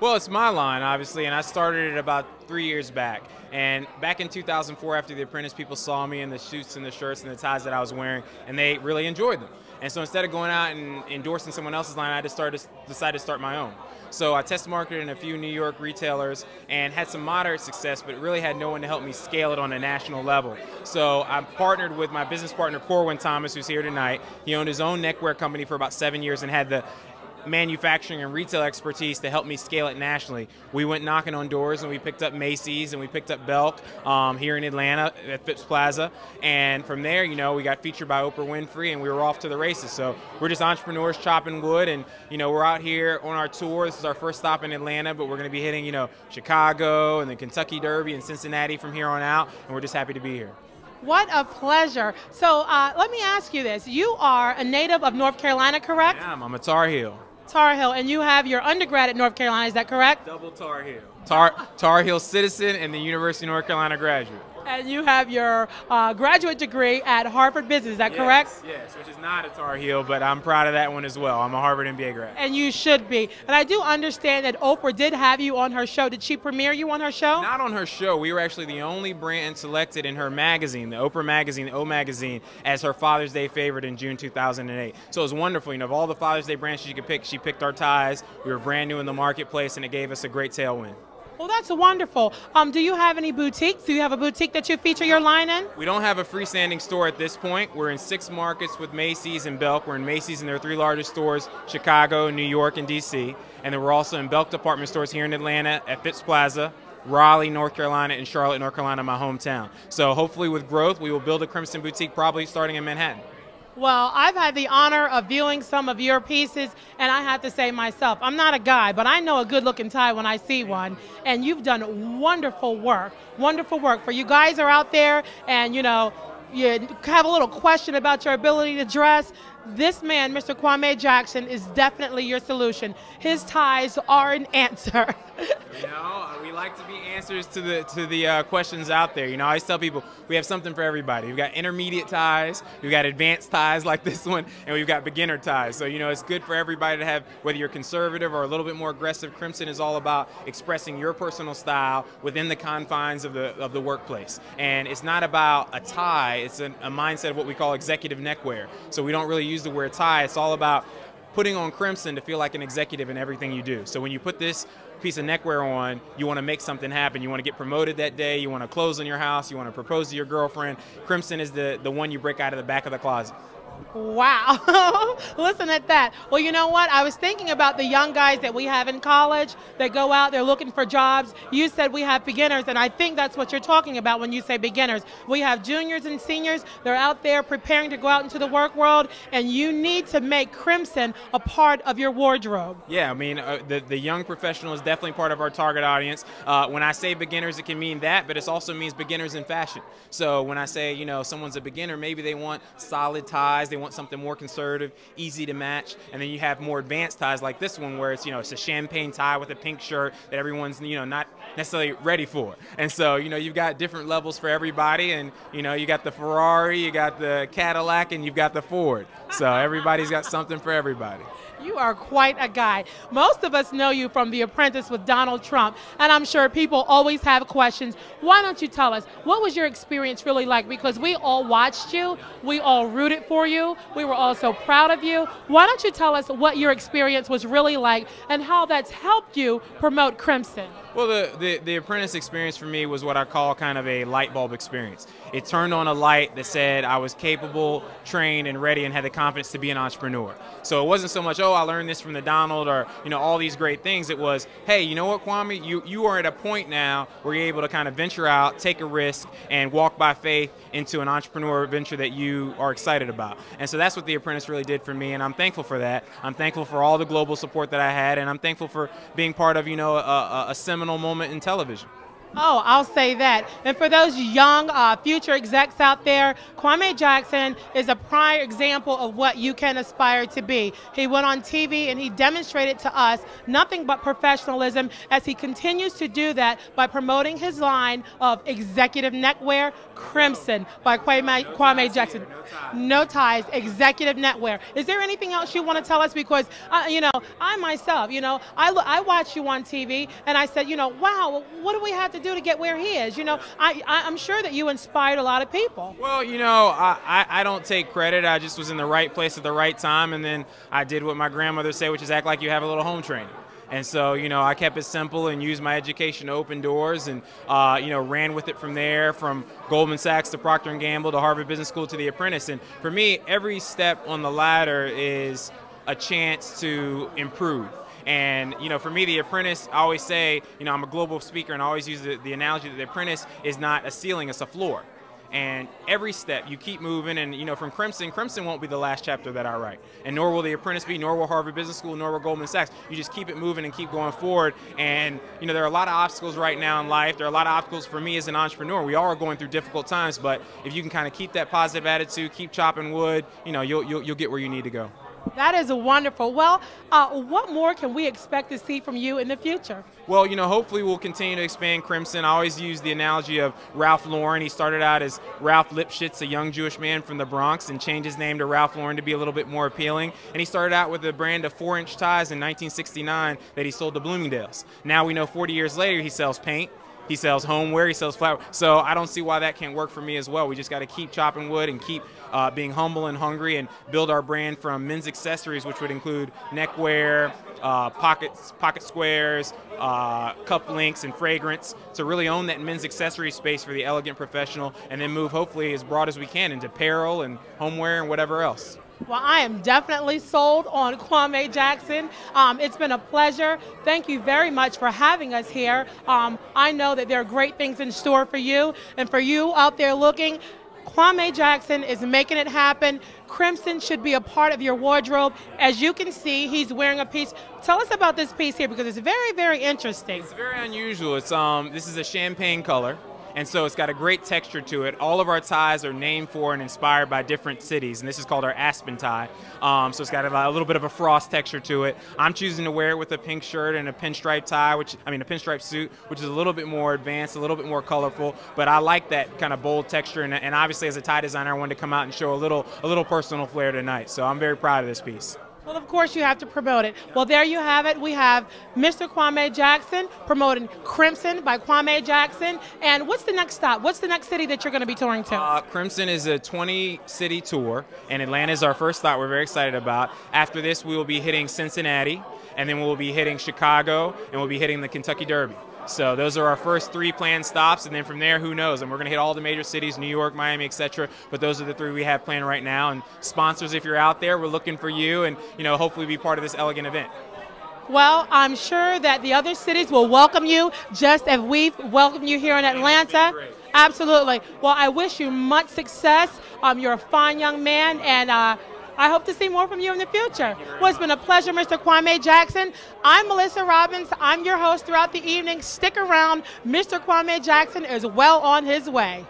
Well, it's my line, obviously, and I started it about 3 years back. And back in 2004, after The Apprentice, people saw me in the suits and the shirts and the ties that I was wearing, and they really enjoyed them. And so instead of going out and endorsing someone else's line, I decided to start my own. So I test marketed in a few New York retailers and had some moderate success, but really had no one to help me scale it on a national level. So I partnered with my business partner, Corwin Thomas, who's here tonight. He owned his own neckwear company for about 7 years and had the manufacturing and retail expertise to help me scale it nationally. We went knocking on doors and we picked up Macy's and we picked up Belk here in Atlanta at Phipps Plaza. And from there, you know, we got featured by Oprah Winfrey and we were off to the races. So we're just entrepreneurs chopping wood, and, you know, we're out here on our tour. This is our first stop in Atlanta, but we're going to be hitting, you know, Chicago and the Kentucky Derby and Cincinnati from here on out. And we're just happy to be here. What a pleasure. So let me ask you this. You are a native of North Carolina, correct? Yeah, I'm a Tar Heel. Tar Heel, and you have your undergrad at North Carolina, is that correct? Double Tar Heel. Tar Heel citizen and the University of North Carolina graduate. And you have your graduate degree at Harvard Business, is that correct? Yes, which is not a Tar Heel, but I'm proud of that one as well. I'm a Harvard MBA grad. And you should be. And I do understand that Oprah did have you on her show. Did she premiere you on her show? Not on her show. We were actually the only brand selected in her magazine, the Oprah magazine, the O magazine, as her Father's Day favorite in June 2008. So it was wonderful. You know, of all the Father's Day brands she could pick, she picked our ties. We were brand new in the marketplace, and it gave us a great tailwind. Well, that's wonderful. Do you have any boutiques? Do you have a boutique that you feature your line in? We don't have a freestanding store at this point. We're in 6 markets with Macy's and Belk. We're in Macy's and their 3 largest stores, Chicago, New York, and D.C. And then we're also in Belk department stores here in Atlanta at Phipps Plaza, Raleigh, North Carolina, and Charlotte, North Carolina, my hometown. So hopefully with growth, we will build a Crimson boutique probably starting in Manhattan. Well, I've had the honor of viewing some of your pieces, and I have to say myself, I'm not a guy, but I know a good-looking tie when I see one, and you've done wonderful work for you guys are out there, and, you know, you have a little question about your ability to dress. This man, Mr. Kwame Jackson, is definitely your solution. His ties are an answer. You know, we like to be answers to the questions out there. You know, I always tell people we have something for everybody. We've got intermediate ties, we've got advanced ties like this one, and we've got beginner ties. So, you know, it's good for everybody to have, whether you're conservative or a little bit more aggressive. Crimson is all about expressing your personal style within the confines of the workplace. And it's not about a tie, it's a mindset of what we call executive neckwear. So we don't really use the word tie. It's all about putting on crimson to feel like an executive in everything you do. So when you put this piece of neckwear on, you want to make something happen. You want to get promoted that day, you want to close on your house, you want to propose to your girlfriend. Crimson is the one you break out of the back of the closet. Wow. Listen at that. Well, you know what? I was thinking about the young guys that we have in college that go out, they're looking for jobs. You said we have beginners, and I think that's what you're talking about when you say beginners. We have juniors and seniors. They're out there preparing to go out into the work world, and you need to make crimson a part of your wardrobe. Yeah, I mean, the young professional is definitely part of our target audience. When I say beginners, it can mean that, but it also means beginners in fashion. So when I say, you know, someone's a beginner, maybe they want solid ties, they want something more conservative, easy to match, and then you have more advanced ties like this one where it's, you know, it's a champagne tie with a pink shirt that everyone's, you know, not necessarily ready for. And so, you know, you've got different levels for everybody, and, you know, you got the Ferrari, you got the Cadillac, and you've got the Ford. So everybody's got something for everybody. You are quite a guy. Most of us know you from The Apprentice with Donald Trump, and I'm sure people always have questions. Why don't you tell us, what was your experience really like? Because we all watched you, we all rooted for you, we were all so proud of you. Why don't you tell us what your experience was really like and how that's helped you promote Crimson? Well, the Apprentice experience for me was what I call kind of a light bulb experience. It turned on a light that said I was capable, trained, and ready, and had the confidence to be an entrepreneur. So it wasn't so much, oh, I learned this from the Donald or, you know, all these great things. It was, hey, you know what, Kwame, you are at a point now where you're able to kind of venture out, take a risk, and walk by faith into an entrepreneur venture that you are excited about. And so that's what the Apprentice really did for me, and I'm thankful for that. I'm thankful for all the global support that I had, and I'm thankful for being part of, you know, a seminal moment in television. Oh, I'll say that. And for those young future execs out there, Kwame Jackson is a prime example of what you can aspire to be. He went on TV and he demonstrated to us nothing but professionalism as he continues to do that by promoting his line of executive neckwear, Crimson by Kwame Jackson. No ties, executive neckwear. Is there anything else you want to tell us? Because, I myself, I watched you on TV and I said, wow, what do we have to do to get where he is? I'm sure that you inspired a lot of people. Well, I don't take credit. I just was in the right place at the right time, and then I did what my grandmother said, which is act like you have a little home training. And so, I kept it simple and used my education to open doors and, ran with it from there, from Goldman Sachs to Procter & Gamble to Harvard Business School to The Apprentice. And for me, every step on the ladder is a chance to improve. And, for me, The Apprentice, I always say, I'm a global speaker and I always use the analogy that The Apprentice is not a ceiling, it's a floor. And every step, you keep moving, and from Crimson won't be the last chapter that I write. And nor will The Apprentice be, nor will Harvard Business School, nor will Goldman Sachs. You just keep it moving and keep going forward. And, there are a lot of obstacles right now in life. There are a lot of obstacles for me as an entrepreneur. We all are going through difficult times, but if you can kind of keep that positive attitude, keep chopping wood, you'll get where you need to go. That is wonderful. Well, what more can we expect to see from you in the future? Well, hopefully we'll continue to expand Crimson. I always use the analogy of Ralph Lauren. He started out as Ralph Lipschitz, a young Jewish man from the Bronx, and changed his name to Ralph Lauren to be a little bit more appealing. And he started out with a brand of 4-inch ties in 1969 that he sold to Bloomingdale's. Now we know 40 years later he sells paint. He sells homeware, he sells flour. So I don't see why that can't work for me as well. We just got to keep chopping wood and keep being humble and hungry and build our brand from men's accessories, which would include neckwear, pocket squares, cuff links, and fragrance, to really own that men's accessory space for the elegant professional, and then move hopefully as broad as we can into apparel and homeware and whatever else. Well, I am definitely sold on Kwame Jackson. It's been a pleasure. Thank you very much for having us here. I know that there are great things in store for you, and for you out there looking, Kwame Jackson is making it happen. Crimson should be a part of your wardrobe. As you can see, he's wearing a piece. Tell us about this piece here, because it's very, very interesting. It's very unusual. It's this is a champagne color. And so it's got a great texture to it. All of our ties are named for and inspired by different cities, and this is called our Aspen tie. So it's got a little bit of a frost texture to it. I'm choosing to wear it with a pink shirt and a pinstripe tie, a pinstripe suit, which is a little bit more advanced, a little bit more colorful. But I like that kind of bold texture, and obviously as a tie designer, I wanted to come out and show a little personal flair tonight. So I'm very proud of this piece. Well, of course, you have to promote it. Well, there you have it. We have Mr. Kwame Jackson promoting Crimson by Kwame Jackson. And what's the next stop? What's the next city that you're going to be touring to? Crimson is a 20-city tour, and Atlanta is our first stop we're very excited about. After this, we will be hitting Cincinnati, and then we'll be hitting Chicago, and we'll be hitting the Kentucky Derby. So those are our first 3 planned stops, and then from there, who knows? And we're going to hit all the major cities, New York, Miami, etc. But those are the 3 we have planned right now. And sponsors, if you're out there, we're looking for you, and hopefully be part of this elegant event. Well, I'm sure that the other cities will welcome you just as we've welcomed you here in Atlanta. Absolutely. Well, I wish you much success. You're a fine young man, and I hope to see more from you in the future. Well, it's been a pleasure, Mr. Kwame Jackson. I'm Melissa Robbins. I'm your host throughout the evening. Stick around. Mr. Kwame Jackson is well on his way.